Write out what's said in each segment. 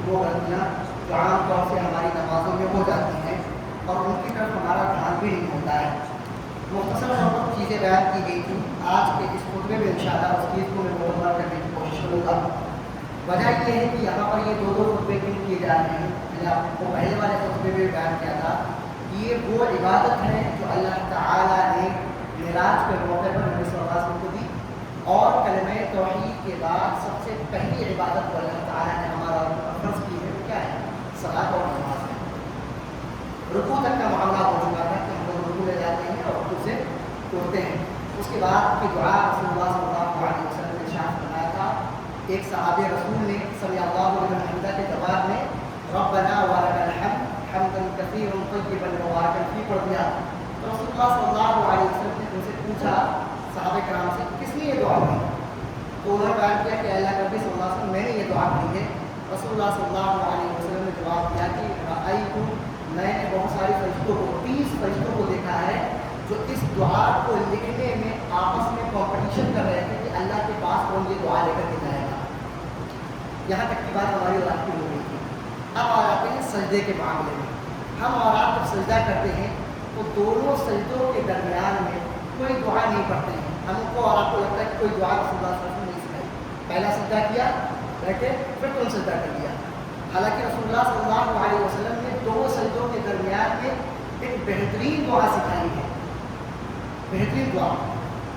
وہ غلطیاں جو عام طور سے ہماری نمازوں میں ہو جاتی ہیں اور ان کی طرف ہمارا دھیان بھی نہیں ہوتا ہے۔ مختصر طور پر چیزیں بیان کی گئی تھیں، آج کے اس خطبے میں انشاءاللہ اس چیز کو میں مکمل کرنے کی کوشش کروں گا۔ وجہ یہ ہے کہ یہاں پر یہ دو خطبے کیوں کیے جا رہے ہیں؟ میں نے آپ کو پہلے والے خطبے میں بیان کیا تھا کہ یہ وہ عبادت ہے جو اللہ تعالیٰ نے معراج کے موقع پر نبی صلی اللہ علیہ وسلم کو دی، اور کلمہ توحید کے بعد سب سے پہلی عبادت کو اللہ تعالیٰ نے ہمارا فرض کی ہے، وہ کیا ہے؟ صلاۃ اور نماز ہے۔ رکوع تک کا معاملہ ہو چکا ہے کہ ہم لوگ رکوع لے جاتے ہیں اور رکوع سے اٹھتے ہیں۔ اس کے بعد کی دعا رسول اللہ صلی اللہ علیہ وسلم نے ارشاد فرمایا تھا، ایک صحابی رسول نے سمیع اللہ لمن حمدہ کے جواب میں ربنا ولک الحمد حمدا کثیرا طیبا مبارکا فیہ پڑھ دیا۔ تو رسول اللہ صلی اللہ علیہ وسلم نے ان سے پوچھا صحابہ کرام سے کس نے یہ دعا کی؟ تو انہوں نے بیان کیا کہ اللہ نبی صلی اللہ علیہ وسلم میں نے یہ دعا کی ہے۔ رسول اللہ صلی اللہ علیہ وسلم نے جواب دیا کہ میں نے بہت ساری فرشتوں کو 30 فرشتوں کو دیکھا ہے جو اس دعا کو لکھنے میں آپس میں کمپٹیشن کر رہے تھے کہ اللہ کے پاس کون یہ دعا لے کر کے جائے گا۔ یہاں تک کی بات ہماری اور آپ کی ہو گئی تھی۔ اب آ جاتے ہیں سجدے کے معاملے میں۔ ہم اور آپ جب سجدہ کرتے ہیں تو دونوں سجدوں کے درمیان میں کوئی دعا نہیں پڑھتے ہیں۔ ہم کو اور آپ کو لگتا ہے کہ کوئی دعا رسول اللہ صلی اللہ علیہ وسلم نہیں سکھائی، پہلا سجدہ کیا بیٹھے پھر تم سجدہ کر لیا۔ حالانکہ رسول اللہ صلی اللہ علیہ وسلم نے دو سجدوں کے درمیان میں ایک بہترین دعا سکھائی ہے، بہترین دعا۔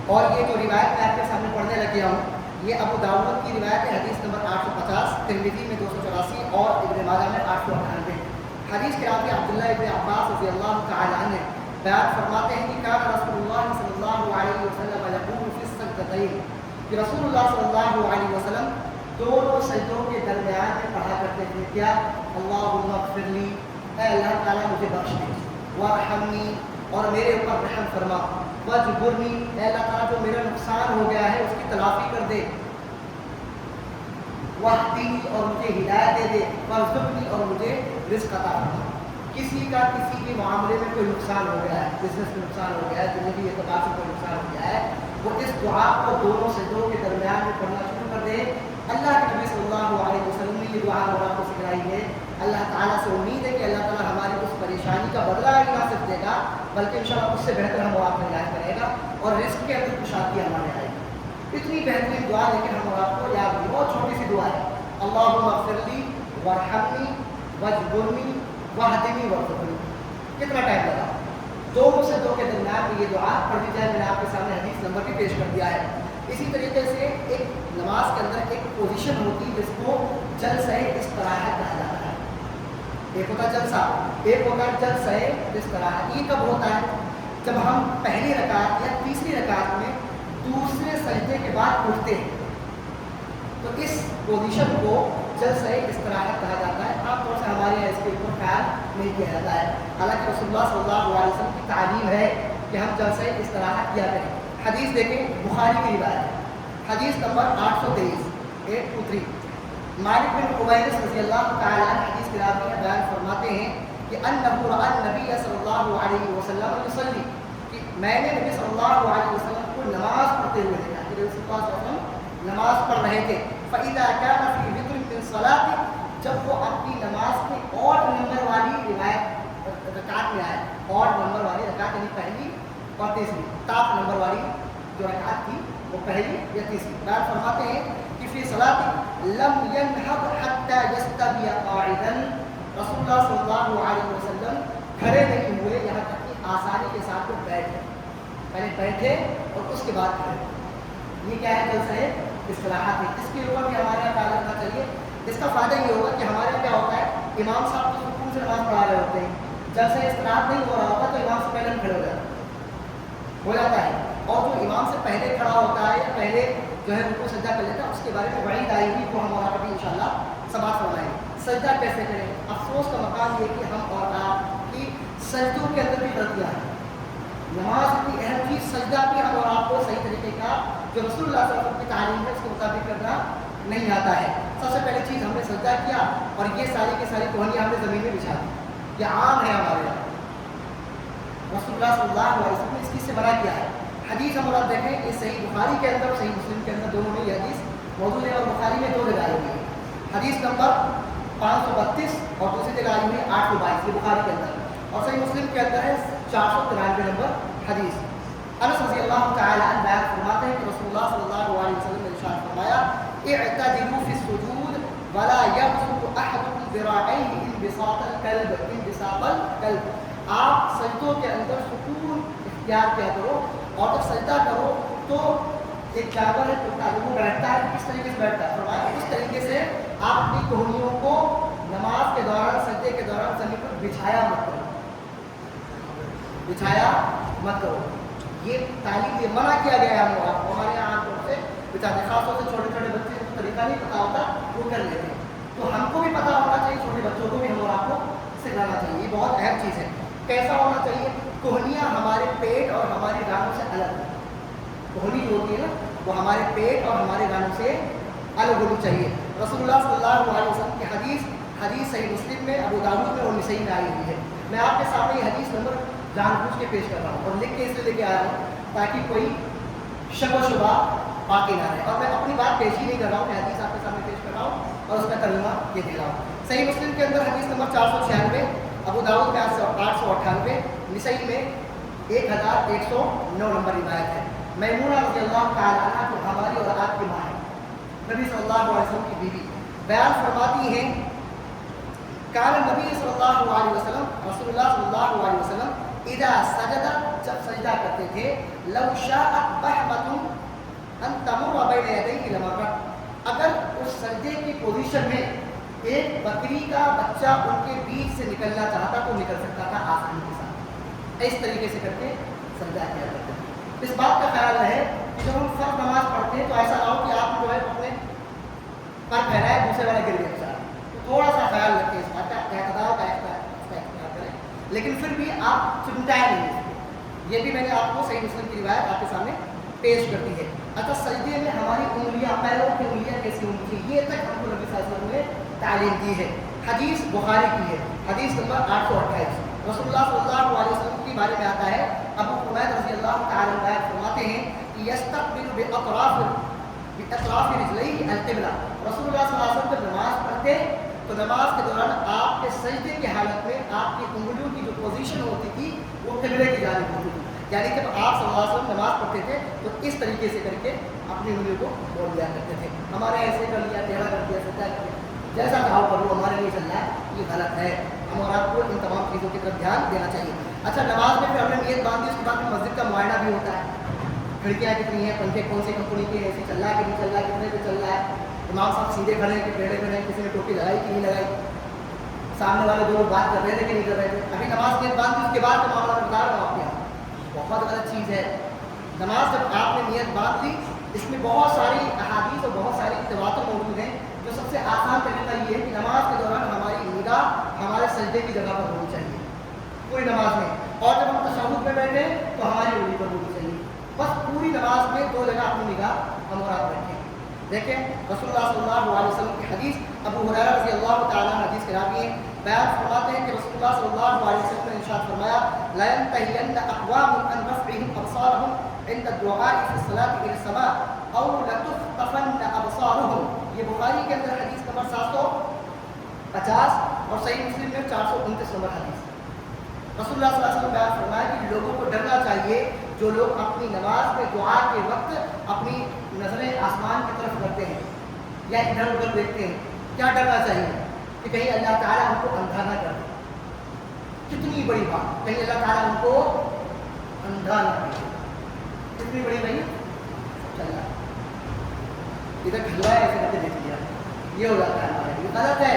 اور یہ جو روایت میں آپ کے سامنے پڑھنے لگیا ہوں، یہ ابو داؤد کی روایت ہے، حدیث نمبر 850، ترمذی میں 284 اور ابن ماجہ میں 898۔ حدیث کے راوی عبداللہ ابن عباس رضی اللہ تعالی عنہ بیان فرماتے ہیں کہ کان رسول اللہ صلی اللہ علیہ وسلم یقول فی السجدتین، کہ رسول اللہ صلی اللہ علیہ وسلم دونوں سجدوں کے درمیان میں پڑھا کرتے تھے کیا؟ اللہم اغفر لی، اے اللہ تعالیٰ مجھے بخش دے، وارحمنی، اور میرے اوپر رحم فرما، واجبرنی، اے اللہ تعالیٰ جو میرا نقصان ہو گیا ہے اس کی تلافی کر دے، واہدنی، اور مجھے ہدایت دے دے، وارزقنی، اور مجھے رزق عطا فرما۔ کسی کا کسی کے معاملے میں کوئی نقصان ہو گیا ہے، بزنس میں نقصان ہو گیا ہے، زندگی اعتبار سے کوئی نقصان ہو گیا ہے، وہ اس دعا کو دونوں سجدوں کے درمیان میں پڑھنا شروع کر دے۔ اللہ کے نبی صلی اللہ علیہ وسلم نے یہ دعا ہم آپ کو سکھلائی ہے۔ اللہ تعالیٰ سے امید ہے کہ اللہ تعالیٰ ہماری اس پریشانی کا بدلہ ہی نہ صرف دے گا بلکہ انشاءاللہ اس سے بہتر ہم آپ کو عنایت کرے گا اور رزق کے اندر کشادگی ہمارے آئے گی۔ اتنی بہترین دعا لیکن ہم آپ کو یاد نہیں، بہت چھوٹی سی دعا ہے، اللہم اغفر لی وارحمنی واجبرنی واہدنی وارزقنی۔ کتنا ٹائم لگا؟ دونوں سے دو کے درمیان میں یہ دعا پڑھ دی جائے۔ میں نے آپ کے سامنے حدیث نمبر بھی پیش کر دیا ہے۔ اسی طریقے سے ایک نماز کے اندر ایک پوزیشن ہوتی ہے جس کو جلسہ استراحت کہا جاتا ہے۔ ایک ہوتا ہے جلسہ، ایک ہوتا ہے جلسہ استراحت۔ یہ کب ہوتا ہے؟ جب ہم پہلی رکعت یا تیسری رکعت میں دوسرے سجدے کے بعد اٹھتے ہیں تو اس پوزیشن کو جلسہ استراحت کہا جاتا ہے۔ عام طور سے ہمارے یہاں اس کے اوپر خیال نہیں کیا جاتا ہے، حالانکہ رسول اللہ صلی اللہ علیہ وسلم کی تعلیم ہے کہ ہم جلسہ استراحت کیا کریں۔ حدیث دیکھیں، بخاری کی روایت ہے، حدیث نمبر 823 823۔ مالک بن حویرث رضی اللہ تعالیٰ عنہ حدیث کے راوی میں بیان فرماتے ہیں کہ انہ رأى النبی صلی اللہ علیہ وسلم یصلی، کہ میں نے نبی صلی اللہ علیہ وسلم کو نماز پڑھتے ہوئے دیکھا، کہ رسول اللہ صلی اللہ علیہ وسلم نماز پڑھ رہے تھے۔ فإذا كان في وتر من صلاة، جب وہ اپنی نماز کے اوڈ نمبر والی روایت رکعت میں آئے، اوڈ نمبر والی رکعت یعنی پہلی اور تیسری، تاپ نمبر والی جو رکعت تھی وہ پہلی یا تیسری، بیان فرماتے ہیں کہ فی صلاۃ لم ينهض حتى يستوي قاعدا، رسول اللہ صلی اللہ علیہ وسلم کھڑے نہیں ہوئے یہاں تک کہ آسانی کے ساتھ وہ بیٹھے، پہلے بیٹھے اور اس کے بعد کھڑے۔ یہ کیا ہے؟ جلسہ استراحت ہے۔ اس کے اوپر بھی ہمارے یہاں خیال رکھنا چاہیے۔ اس کا فائدہ یہ ہوگا کہ ہمارے یہاں کیا ہوتا ہے، امام صاحب تو رکوع سے نماز پڑھا رہے ہوتے ہیں، جلسہ استراحت نہیں ہو رہا ہوتا تو امام سے پہلے ہم کھڑے ہو جاتا ہے، اور جو امام سے پہلے کھڑا ہوتا ہے یا پہلے جو ہے رکوع سجدہ کر لیتا ہے، اس کے بارے میں وعید آئی ہوئی کو ہم اور آپ ابھی انشاءاللہ سماعت فرمائیں گے۔ سجدہ کیسے کریں؟ افسوس کا مقام یہ کہ ہم اور آپ کی سجدوں کے اندر بھی غلطیاں ہیں۔ نماز کی اہم چیز سجدہ بھی ہم اور آپ کو صحیح طریقے کا جو رسول اللہ صلی اللہ علیہ وسلم کی تعلیم ہے اس کے مطابق کرنا نہیں آتا ہے۔ سب سے پہلی چیز ہم نے سجدہ کیا اور یہ ساری کی ساری کوہنیاں ہم نے زمین میں بچھا دی، یہ عام ہے ہمارے یہاں۔ رسول اللہ صلی اللہ علیہ وسلم نے اس چیز سے منع کیا ہے۔ حدیث ہم اور دیکھیں، یہ صحیح بخاری کے اندر صحیح مسلم کے اندر دونوں میں یہ حدیث موجود ہے، اور بخاری میں دو روایت ہوئی ہے۔ حدیث نمبر 532 اور دوسری جگہ آئی ہوئی 822 یہ بخاری کے اندر اور صحیح مسلم کے اندر ہے 493 نمبر حدیث. انس رضی اللہ تعالی عنہ بیان فرماتے ہیں کہ رسول اللہ صلی اللہ علیہ وسلم نے ارشاد فرمایا اعتدلوا فی السجود ولا یبسط احدکم ذراعیہ انبساط الکلب. آپ سجدوں کے اندر سکون اختیار کیا کرو اور جب سجدہ کرو تو ایک جانور ہے وہ بیٹھتا ہے کس طریقے سے بیٹھتا ہے فرمایا اس طریقے سے آپ اپنی کوہنیوں کو نماز کے دوران سجدے کے دوران زمین پر بچھایا مت کرو. یہ تعلیم یہ منع کیا گیا ہے ہمارے یہاں عام طور سے بچاتے خاص طور سے چھوٹے چھوٹے بچے کو طریقہ نہیں پتا ہوتا وہ کر لیتے ہیں. تو ہم کو بھی پتا ہونا چاہیے چھوٹے بچوں کو بھی ہم اور آپ کو سکھانا چاہیے. یہ بہت اہم چیز ہے. کیسا ہونا چاہیے؟ کوہنیاں ہمارے پیٹ اور ہمارے گانوں سے الگ ہیں. کوہنی جو ہوتی ہے نا وہ ہمارے پیٹ اور ہمارے گانوں سے الگ ہونی چاہیے. رسول اللہ صلی اللہ علیہ وسلم کی حدیث صحیح مسلم میں ابو داؤد میں اور نسائی میں آئی ہوئی ہے. میں آپ کے سامنے یہ حدیث نمبر جان بوجھ کے پیش کر رہا ہوں اور لکھ کے اس لیے لے کے آیا ہوں تاکہ کوئی شک و شبہ باقی نہ رہے. اور میں اپنی بات پیش ہی نہیں کر رہا ہوں, میں حدیث آپ کے سامنے پیش کر رہا ہوں اور اس کا ترجمہ یہ دے رہا ہوں. صحیح مسلم کے اندر حدیث نمبر 496, ابو داؤد میں 898, نسائی میں 1109 نمبر روایت ہے. میمونہ رضی اللہ تعالیٰ عنہ جو ہماری اور آپ کی ماں ہے, نبی صلی اللہ علیہ وسلم کی بیوی, بیان فرماتی ہیں کان نبی صلی اللہ علیہ وسلم رسول اللہ صلی اللہ علیہ وسلم اذا سجد جب سجدہ کرتے تھے لو شاءت بحمۃ ان تمر بین یدیہ لمرت, اگر اس سجدے کی پوزیشن میں ایک بکری کا بچہ ان کے بیچ سے نکلنا چاہتا تو نکل سکتا تھا آسانی کے ساتھ. اس طریقے سے کر کے سجدہ کیا کرتے تھے. اس بات کا خیال رہے کہ جب ہم فرض نماز پڑھتے ہیں تو ایسا نہ ہو کہ آپ جو ہے اپنے پر پھیلائے دوسرے والا گر گیا چاہ, تو تھوڑا سا خیال رکھیں اس بات کا, اعتدال کا اختیار کریں, لیکن پھر بھی آپ چمٹائیں نہیں. یہ بھی میں نے آپ کو صحیح مسلم کی روایت آپ کے سامنے پیش کرتی ہے. اچھا, سجدے میں ہماری انگلیاں, پیروں کی انگلیاں کیسی ہونی چاہیے, یہ تک ہم کو نبی صلی اللہ علیہ وسلم نے تعلیم دی ہے. حدیث بخاری کی ہے, حدیث نمبر 828. رسول اللہ صلی اللہ علیہ وسلم کے بارے میں آتا ہے, ابو حمید رضی اللہ تعالیٰ عنہ فرماتے ہیں کہ یستقبل باطراف رجلیہ القبلہ. رسول اللہ صلی اللہ علیہ وسلم جب نماز پڑھتے تو نماز کے دوران آپ کے سجدے کی حالت میں آپ کی انگلیوں کی جو پوزیشن ہوتی تھی وہ قبلے کی جانب ہوتی تھی. یعنی جب آپ صلی اللہ علیہ وسلم نماز پڑھتے تھے تو اس طریقے سے کر کے اپنی انگلیوں کو موڑ دیا کرتے تھے. ہمارے ایسے کر لیا, ٹیڑھا کر دیا, سجدہ کر دیا, جیسا چاہو کر لو, ہمارے لیے چل رہا ہے, یہ غلط ہے. ہم اور آپ کو ان تمام چیزوں کی طرف دھیان دینا چاہیے. اچھا, نماز میں پھر ہم نے نیت باندھی, اس کے بعد مسجد کا معائنہ بھی ہوتا ہے. کھڑکیاں کتنی ہیں, پنکھے کون سی کمپنی کے, اے سی چل رہا ہے کہ نہیں چل رہا ہے, کتنے پہ چل رہا ہے, امام صاحب سیدھے کھڑے ہیں کہ ٹیڑھے کھڑے ہیں, کسی نے ٹوپی لگائی کہ نہیں لگائی, سامنے والے دو لوگ بات کر رہے تھے کہ نہیں کر رہے تھے. ابھی نماز نیت باندھی, اس کے بعد کا معاملہ بتا رہا ہوں آپ کے یہاں. بہت غلط چیز ہے. نماز جب آپ نے نیت باندھ لی, اس میں بہت ساری احادیث اور بہت ساری تواتر موجود ہیں. جو سب سے آسان طریقہ یہ ہے کہ نماز کے دوران ہماری نگاہ ہمارے سجدے کی جگہ پر ہونی چاہیے پوری نماز میں, اور جب ہم تشہد میں بیٹھے تو ہماری انگلی پر ہونی چاہیے. بس پوری نماز میں 2 جگہ اپنی نگاہ ہم اور آپ رکھیں. دیکھیں رسول اللہ صلی اللہ علیہ وسلم کی حدیث, ابو ہریرہ رضی اللہ تعالیٰ عنہ حدیث کے راوی ہیں, بیان فرماتے ہیں کہ رسول اللہ صلی اللہ علیہ وسلم نے ارشاد فرمایا لا ينتهين اقوام عن رفعهم ابصارهم عند الدعاء في الصلاة الى السماء او لتخطفن ابصارهم. یہ بخاری کے اندر حدیث نمبر 750 اور صحیح مسلم میں 429 نمبر حدیث. رسول اللہ صلی اللہ علیہ وسلم بیان فرمایا کہ لوگوں کو ڈرنا چاہیے جو لوگ اپنی نماز میں دعا کے وقت اپنی نظریں آسمان کی طرف کرتے ہیں یا ادھر ادھر دیکھتے ہیں. کیا ڈرنا چاہیے کہ کہیں اللہ تعالیٰ ہم کو اندھا نہ کر دے. کتنی بڑی بات, کہیں اللہ تعالیٰ ہم کو اندھا نہ کر دے. کتنی بڑی بھائی چل رہا ادھر کھلوا ہے, ایسے کرتے دیکھ لیا, یہ ہو جاتا ہے ہمارے لیے غلط ہے.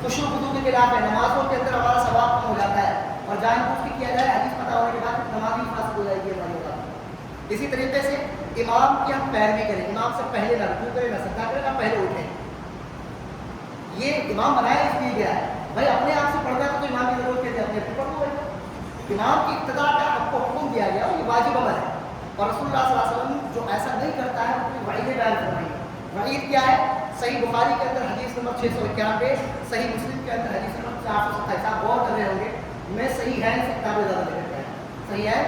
خشوع خضوع کے خلاف ہے. نمازوں کے اندر ہمارا ثواب کم ہو جاتا ہے اور جان بوجھ کے کیا جائے, حدیث پتہ ہونے کے بعد نماز ہی فاسد ہو جائے گی ہماری بات. اسی طریقے سے امام کی ہم پیروی کریں, امام سے پہلے نہ رکوع کریں, نہ سجدہ کریں, نہ پہلے اٹھیں. یہ امام بنایا اس لیے گیا ہے بھائی اپنے آپ سے پڑھنا تو امام کی ضرورت کہتے ہیں, اپنے پڑھ لو بھائی. امام کی اقتداء کا آپ کو حکم دیا گیا اور یہ واجب عمل ہے. اور رسول اللہ صلی اللہ علیہ وسلم جو ایسا نہیں کرتا ہے اس کی وعید بیان فرمائی. وعید کیا ہے؟ صحیح بخاری کے اندر حدیث نمبر 691, صحیح مسلم کے اندر حدیث نمبر 427. آپ غور کر رہے ہوں گے میں صحیح ہے سے کتابیں زیادہ لے کر کے آیا. صحیح ہے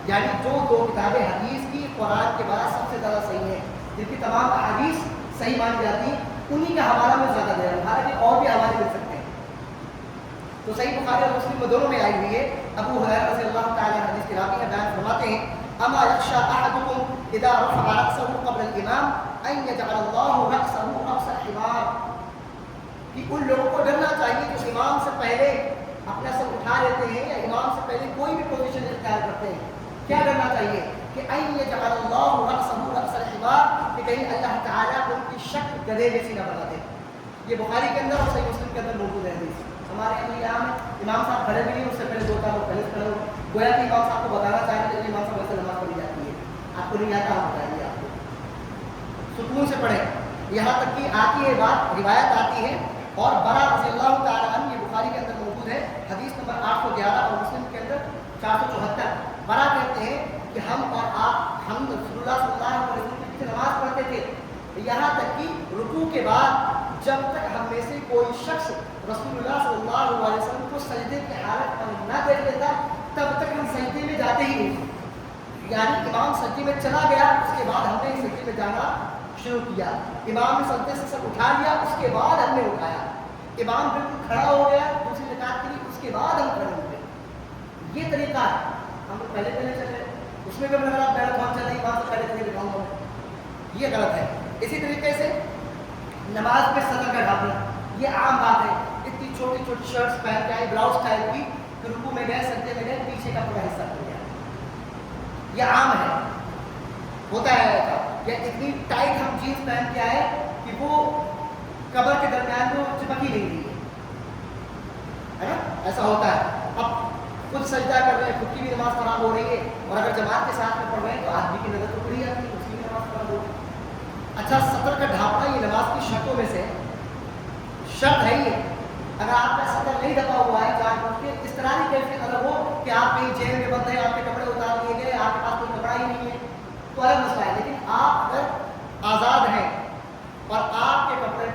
یعنی جو 2 کتابیں حدیث کی قرآن کے بعد سب سے زیادہ صحیح ہیں, جن کی تمام احادیث صحیح مانی جاتی ہیں, انہی کا حوالہ میں زیادہ دے رہا ہوں. حالانکہ اور بھی حوالے مل سکتے ہیں تو صحیح بخاری اور مسلم میں دونوں میں آئی ہوئی ہے. ابو ہریرہ رضی اللہ تعالیٰ عنہ حدیث کے راوی ہیں، بیان فرماتے ہیں اما یخشى احدکم اذا رفع رأسه قبل الامام ان یجعل اللہ رأسه رأس الحمار، کہ ان لوگوں کو ڈرنا چاہیے جو امام سے پہلے اپنا سر اٹھا لیتے ہیں یا امام سے پہلے کوئی بھی پوزیشن اختیار کرتے ہیں. کیا کرنا چاہیے کہ ان یجعل اللہ رأسه رأس الحمار، کہ کہیں اللہ تعالیٰ ان کی شکل گدھے جیسی نہ بنا دے. یہ بخاری کے اندر اور صحیح مسلم کے اندر موجود ہے حدیث. ہمارے یہاں یہ عام ہے، امام صاحب کھڑے بھی نہیں، اس سے پہلے دو چار لوگ پہلے کھڑے ہو، گویا کہ امام صاحب کو بتانا چاہیں کہ امام صاحب ایسے نماز پڑھی جاتی ہے. آپ کو نہیں آتا، ہم بتائیے آپ کو، سکون سے پڑھیں. یہاں تک کہ آتی ہے بات، روایت آتی ہے، اور برا رضی اللہ تعالیٰ عنہ، یہ بخاری کے اندر موجود ہے حدیث نمبر 811 اور مسلم کے اندر 474. برا کہتے ہیں کہ ہم اور آپ، ہم رسول اللہ صلی اللہ علیہ وسلم کے پیچھے نماز پڑھتے تھے، یہاں تک کہ رکوع کے بعد جب تک ہم میں سے کوئی شخص رسول اللہ صلی اللہ علیہ وسلم کو سجدے کی حالت میں نہ دیکھ لیتا تب تک ہم سجدے میں جاتے ہی نہیں. یعنی امام سجدے میں چلا گیا، اس کے بعد ہم نے سجدے میں جانا شروع کیا. امام نے سجدے سے سب اٹھا لیا، اس کے بعد ہم نے اٹھایا. امام بالکل کھڑا ہو گیا دوسری رکعت کے لیے، اس کے بعد ہم کھڑے ہوئے. یہ طریقہ ہے. ہم تو پہلے چلے، اس میں بھی ہم لگا میراتھن چل رہی، وہاں سے پہلے چلے بتاؤں گا، یہ غلط ہے. اسی طریقے سے نماز میں سطر کا ڈھانپنا، یہ عام بات ہے. اتنی چھوٹی چھوٹی شرٹس پہن کے آئے، بلاؤز ٹائپ کی، رکوع میں گئے، سجدے میں گئے، پیچھے کا پورا حصہ کھل گیا. یہ عام ہے، ہوتا ہے ایسا. یا اتنی ٹائٹ ہم جینس پہن کے آئے کہ وہ کمر کے درمیان کو چپک ہی نہیں رہی ہے نا، ایسا ہوتا ہے. اب خود سجدہ کر رہے ہیں، خود کی بھی نماز خراب ہو رہی ہے، اور اگر جماعت کے ساتھ میں پڑھ رہے ہیں تو آدمی کی نظر تو پڑی جاتی ہے، اس کی بھی نماز خراب ہو رہی ہے. اچھا، سطر کا ڈھانپنا یہ نماز کی شرطوں میں سے شرط ہے. یہ اگر آپ کا سطر نہیں ڈھپا ہوا ہے، جان بوجھ کے اس طرح کی کیفیت اگر ہو کہ آپ کہیں جیل میں بند ہیں، آپ کے کپڑے اتار دیے گئے، آپ کے پاس کوئی کپڑا ہی نہیں ہے، تو الگ مسئلہ ہے. لیکن آپ اگر آزاد ہیں اور آپ کے کپڑے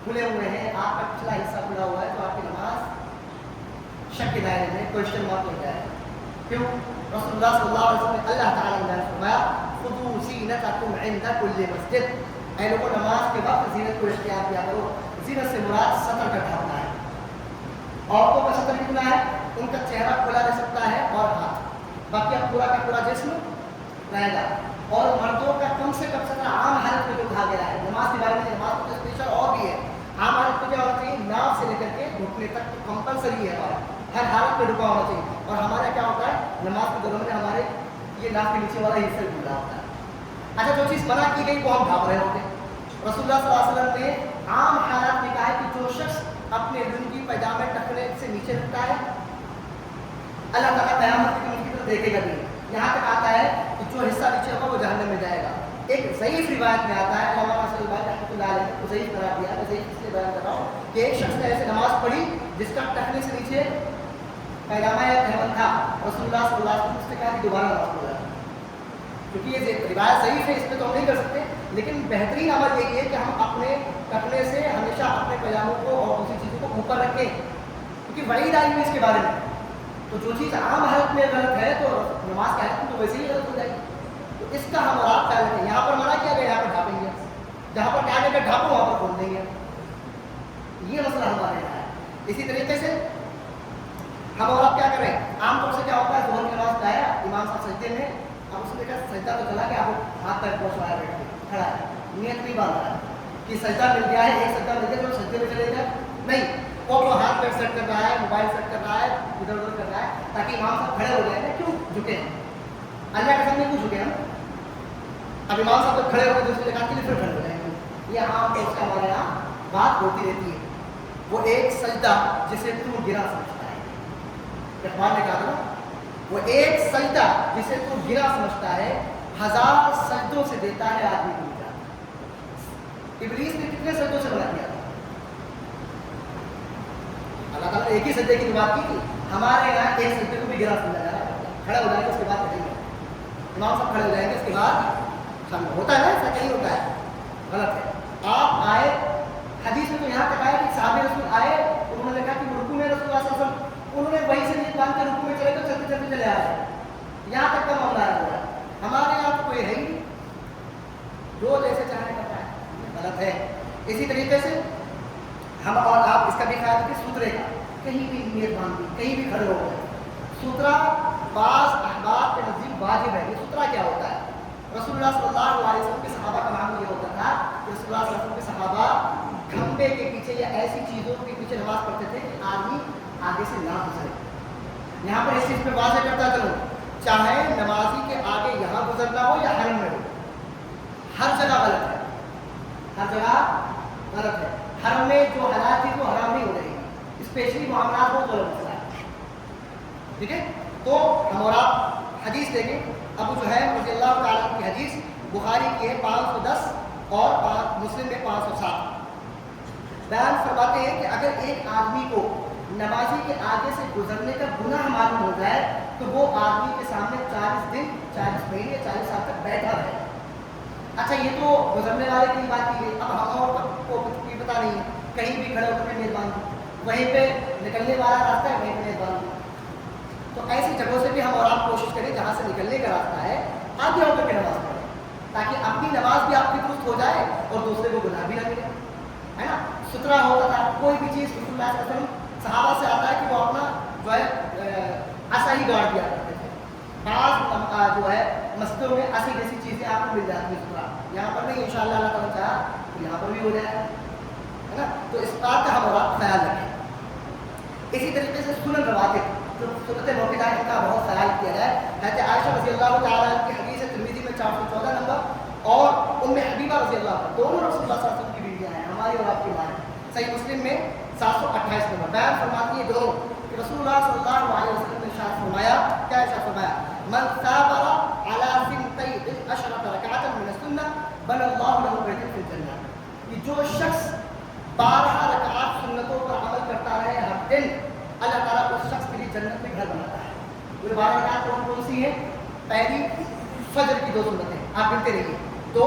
کھلے ہوئے ہیں، آپ کا پچھلا حصہ کھلا ہوا ہے، تو آپ کی نماز شک کے دائرے میں کوشچن مارک ہو جائے. کیوں؟ رسول اللہ صلی اللہ علیہ وسلم نے اللہ تعالیٰ نے فرمایا خذوا زینتکم عند کل مسجد، اے لوگوں نماز کے وقت زینت کو اختیار کیا کرو. زینت سے مراد سطر کا ڈھانپنا ہے. عورتوں کا سطر کتنا ہے؟ ان کا چہرہ کھلا رہ سکتا ہے اور ہاتھ، باقی اب پورا کا پورا جسم رہے گا. اور مردوں کا کم سے کم سطر عام حالت میں جو کہا گیا ہے نماز کے بارے میں، نماز کا اسپیشل اور بھی ہے. عام حالت میں کیا ہونا چاہیے؟ ناف سے لے کر کے گھٹنے تک کمپلسری ہے، ہمارا ہر حالت میں رکا ہونا چاہیے. اور ہمارا کیا ہوتا ہے نماز کے دوران میں ہمارے یہ ناف کے نیچے والا حصہ کھلا ہوتا ہے. اچھا، جو چیز منع کی گئی وہ ہم ڈھانپ رہے ہوتے ہیں. رسول اللہ صلی اللہ علیہ وسلم نے عام حالات میں کہا ہے کہ جو شخص اپنے لنگی پیجامے ٹکنے سے نیچے رکھتا ہے اللہ تعالیٰ قیامت کے دن کی طرف دیکھے گا نہیں. یہاں تک آتا ہے کہ جو حصہ نیچے ہوگا وہ جہنم میں جائے گا. ایک ضعیف روایت میں آتا ہے، علامہ صلی اللہ علیہ وسلم کو ضعیف قرار دیا. میں ضعیف اس لیے بیان کر رہا ہوں کہ ایک شخص نے ایسے نماز پڑھی جس کا ٹکنے سے نیچے پیجامہ یا تہمت تھا. رسول اللہ صلی اللہ علیہ وسلم سے کہا کہ دوبارہ نماز پڑھا. کیونکہ یہ روایت ضعیف ہے، اس پہ تو ہم نہیں کر سکتے، لیکن بہترین عمل یہی ہے کہ ہم اپنے ٹکنے سے ہمیشہ اپنے پیجاموں کو اور دوسری چیزوں کو اوپر رکھیں، کیونکہ وعید آئی ہوئی اس کے بارے میں. تو جو چیز عام حالت میں غلط ہے تو نماز کی حالت میں تو ویسے ہی غلط ہو جائے گی. تو اس کا ہم آپ خیال رکھیں. یہاں پر منع کیا گیا، یہاں پر ڈھانپیں گے، جہاں پر کہا گیا کہ ڈھانپو وہاں پر کھول دیں گے. یہ مسئلہ ہمارے یہاں ہے. اسی طریقے سے ہم اور آپ کیا کر رہے ہیں؟ عام طور سے کیا ہوتا ہے، ظہر کی نماز کا آیا، امام صاحب سجدے میں، اب اس نے کہا سجدہ تو چلا گیا، اب ہاتھ پیر پہنچوایا بیٹھ کے کھڑا ہے، نیت نہیں باندھ رہا ہے کہ سجدہ مل گیا ہے، ایک سجدہ مل گیا تو سجدے میں چلے گئے. نہیں، وہ ہاتھ پیر سیٹ کر رہا ہے، موبائل سیٹ کر رہا ہے، ادھر ادھر کر رہا ہے تاکہ امام صاحب کھڑے ہو جائیں گے. کیوں جھکے ہیں؟ اللہ کے سامنے کیوں جھکے ہم؟ اب امام صاحب جب کھڑے ہو گئے دوسری جگہ کے لیے پھر کھڑے ہو جائیں گے. یہ عام طور سے ہمارے یہاں بات ہوتی رہتی ہے. وہ ایک سجدہ جسے تو گرا سمجھتا ہے، اقبال نے کہا تھا نا، وہ ایک سجدہ جسے تو گرا سمجھتا ہے 1000 سجدوں سے دیتا ہے آدمی کو نجات. ابلیس نے کتنے سجدوں سے بنا دیا تھا؟ اللہ تعالیٰ نے ایک ہی سجدے کی بات کی تھی. ہمارے یہاں ایک سجدے کو بھی گرا سمجھا جا رہا ہے. کھڑے ہو جائیں گے اس کے بعد کہیں گے، امام صاحب کھڑے ہو جائیں گے اس کے بعد ہوتا ہے، ایسا کہیں ہوتا ہے، غلط ہے. آپ آئے، حدیث میں تو یہاں تک آئے کہ صحابہ رسول آئے، انہوں نے کہا کہ رکوع میں رسول اللہ صلی اللہ علیہ وسلم، انہوں نے وہیں سے نیت باندھ کے رکوع میں چلے تو چلتے چلتے چلے آئے. یہاں تک کا معاملہ ہے. ہمارے یہاں تو کوئی ہے ہی نہیں، جو جیسے چاہنے کرتا ہے، غلط ہے. اسی طریقے سے ہم اور آپ اس کا بھی خیال رکھیں سوترے کا. کہیں بھی نیت باندھی, کہیں بھی کھڑے ہو گئے. سترہ بعض احباب کے نزدیک واجب ہے. یہ سترہ کیا ہوتا ہے؟ رسول اللہ صلی اللہ علیہ وسلم کے صحابہ کا معمول یہ ہوتا تھا کہ رسول اللہ صلی اللہ علیہ وسلم کے صحابہ کھمبے کے پیچھے یا ایسی چیزوں کے پیچھے نماز پڑھتے تھے کہ آدمی آگے سے نہ گزرے. یہاں پر اس چیز پہ واضح کرتا چلوں, چاہے نمازی کے آگے یہاں گزرنا ہو یا حرم میں ہو, ہر جگہ غلط ہے, ہر جگہ غلط ہے. حرم میں جو حالات تھی وہ حرام نہیں ہو رہی, اسپیشلی معاملات بہت غلط مسئلہ ہے. ٹھیک ہے, تو ہم اور آپ حدیث دیکھیں. ابو جہیل رضی اللہ تعالیٰ کی حدیث بخاری کی ہے 510 اور مسلم میں 507. بیان فرماتے ہیں کہ اگر ایک آدمی کو نمازی کے آگے سے گزرنے کا گناہ معلوم ہو جائے تو وہ آدمی کے سامنے 40 دن 40 مہینے 40 سال تک بیٹھا رہے. اچھا, یہ تو گزرنے والے کی بات کی گئی. اب ہم اور کو یہ پتا نہیں ہے, کہیں بھی کھڑے ہو کر نیت باندھ, وہیں پہ نکلنے والا راستہ ہے وہیں پہ نیت باندھ. تو ایسی جگہوں سے بھی ہم اور آپ کوشش کریں جہاں سے نکلنے کا راستہ ہے آگے ہو کر کے نماز پڑھیں, تاکہ اپنی نماز بھی آپ کی درست ہو جائے اور دوسرے کو گناہ بھی نہ ملے, ہے نا. سترا ہوتا تھا, کوئی بھی چیز رسول اللہ صلی اللہ علیہ وسلم صحابہ سے آتا ہے کہ وہ اپنا جو ہے ایسا ہی گاڑ دیا کرتے تھے. بعض جو ہے مسجدوں میں ایسی جیسی چیزیں آپ کو مل جاتی ہیں سترا, یہاں پر نہیں. انشاءاللہ اللہ تعالیٰ چاہا تو یہاں پر بھی ہو جائے, ہے نا. تو اس بات کا ہم اور آپ خیال رکھیں. اسی طریقے سے سنن رواتب جو سنت موقع ان کا بہت خیال کیا جائے. حضرت عائشہ رضی اللہ تعالیٰ کی حدیث ترمذی میں 414 نمبر اور ام حبیبہ رضی اللہ عنہ, دونوں رسول اللہ صلی اللہ علیہ وسلم کی بیویاں ہیں, ہماری اور آپ کی ماں. صحیح مسلم میں 728 نمبر بیان فرماتی ہے دونوں کہ رسول اللہ صلی اللہ علیہ وسلم نے ارشاد فرمایا, کیا ارشاد فرمایا, من صابر على 12 ركعة من السنة بنى الله له بيتا في الجنة. کہ جو شخص 12 رکعات سنتوں پر عمل کرتا رہے ہر دن, اللہ تعالیٰ اس شخص کے لیے جنت میں گھر بناتا ہے. وہ 12 رکعات کون کون سی ہیں؟ پہلی فجر کی 2 سنتیں آپ گنتے رہیے, تو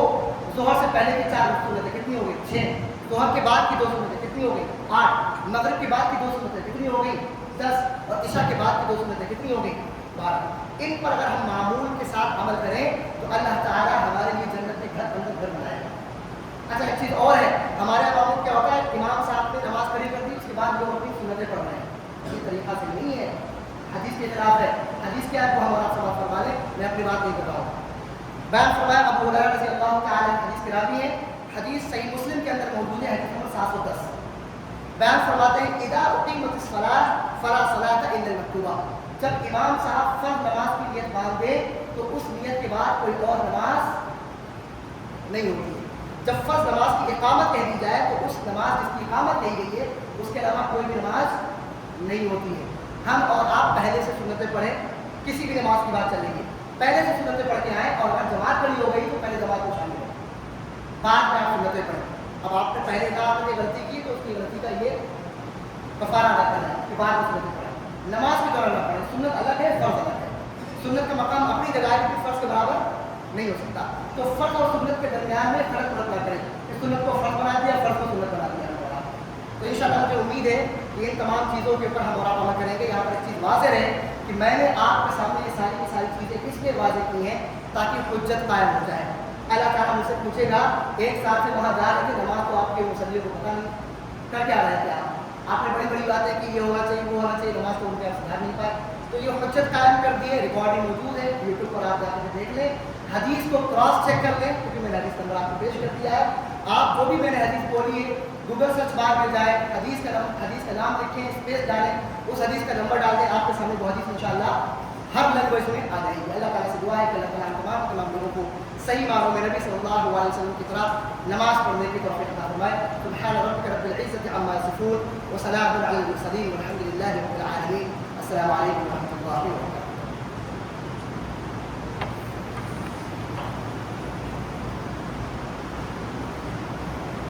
ظہر سے پہلے کی 4 سنتیں کتنی ہو گئی؟ 6. ظہر کے بعد کی 2 سنتیں کتنی ہو گئی؟ 8. مغرب کے بعد کی 2 سنتیں کتنی ہو گئی؟ 10. اور عشاء کے بعد کی 2 سنتیں کتنی ہو گئی؟ 12. ان پر اگر ہم معمول کے ساتھ عمل کریں تو اللہ تعالیٰ ہمارے لیے جنت میں گھر بنائے گا. اچھا, ایک چیز اور ہے, ہمارے معمول کیا ہوتا ہے, امام صاحب نے نماز کھڑی کر دی, اس کے بعد لوگ اپنی سنتیں پڑھ رہے ہیں. یہ طریقہ سے نہیں ہے, حدیث کے خلاف ہے. حدیث کیا ہے وہ ہم اور آپ سماعت فرما لیں, میں اپنی بات نہیں کر رہا ہوں. بیان فرمایا ابو ہریرہ رضی اللہ تعالیٰ حدیث کے راوی ہے, حدیث صحیح مسلم کے اندر موجود ہے, حدیث نمبر 710. بیان فرماتے ہیں اذا اقیمت الصلاۃ فلا صلاۃ الا المکتوبہ. جب امام صاحب فرض نماز کی نیت باندھ دے تو اس نیت کے بعد کوئی اور نماز نہیں ہوتی ہے. جب فرض نماز کی اقامت کہہ دی جائے تو اس نماز جس کی اقامت کہی گئی ہے اس کے علاوہ کوئی بھی نماز نہیں ہوتی ہے. ہم اور آپ پہلے سے سنتیں پڑھیں, کسی بھی نماز کی بات چلیں گے, پہلے سے سنتیں پڑھ کے آئیں, اور اگر جماعت کھڑی ہو گئی تو پہلے جماعت کو شامل ہو, بعد میں آپ سنتیں پڑھیں. اب آپ نے پہلے کہا آپ نے غلطی کی تو اس کی غلطی کا یہ کفارہ ادا کرنا ہے کہ بعد میں سنتیں پڑھیں. نماز کے دوران نہ پڑھیں, سنت الگ ہے, فرض الگ ہے. سنت کا مقام اپنی جگہ ہے کہ فرض کے برابر نہیں ہو سکتا. تو فرض اور سنت کے درمیان میں فرق نہ کریں کہ سنت کو فرض بنا دیا, فرض کو سنت بنا دیا. تو انشاءاللہ مجھے امید ہے کہ ان تمام چیزوں کے اوپر ہم اور آپ عمل کریں گے. یہاں پر ایک چیز واضح رہے کہ میں نے آپ کے سامنے یہ ساری کی ساری چیزیں کس لیے واضح کی ہیں, تاکہ حجت قائم ہو جائے. اللہ تعالیٰ مجھ سے پوچھے گا, ایک ساتھ سے وہاں جا رہے تھے نماز تو آپ کے مصلی کو پتہ نہیں, کر کیا رہے تھے آپ نے بڑی بڑی باتیں کی, یہ ہونا چاہیے وہ ہونا چاہیے, نماز تو ان کے آپ سدھار نہیں پائے. تو یہ حجت قائم کر دی ہے, ریکارڈنگ موجود ہے یوٹیوب پر, آپ جا کے دیکھ لیں. حدیث کو کراس چیک کر لیں, کیونکہ میں نے حدیث نمبر آپ کو پیش کر دیا ہے. آپ جو بھی میں نے حدیث بولی ہے گوگل سرچ بار میں جائیں, حدیث کا نام لکھیں, اسپیس ڈالیں, اس حدیث کا نمبر ڈال دیں, آپ کے سامنے وہ حدیث انشاءاللہ ہر لینگویج میں آ جائے گی. اللہ تعالیٰ سے دعا ہے کہ اللہ تعالیٰ تمام لوگوں کو صحیح معنوں میں نبی صلی اللہ علیہ وسلم کی طرح نماز پڑھنے کی توفیق عطا فرمائے. سبحان ربک رب العزة عما يصفون وسلام علی المرسلین والحمد للہ رب العالمین. السلام علیکم ورحمۃ اللہ وبرکاتہ.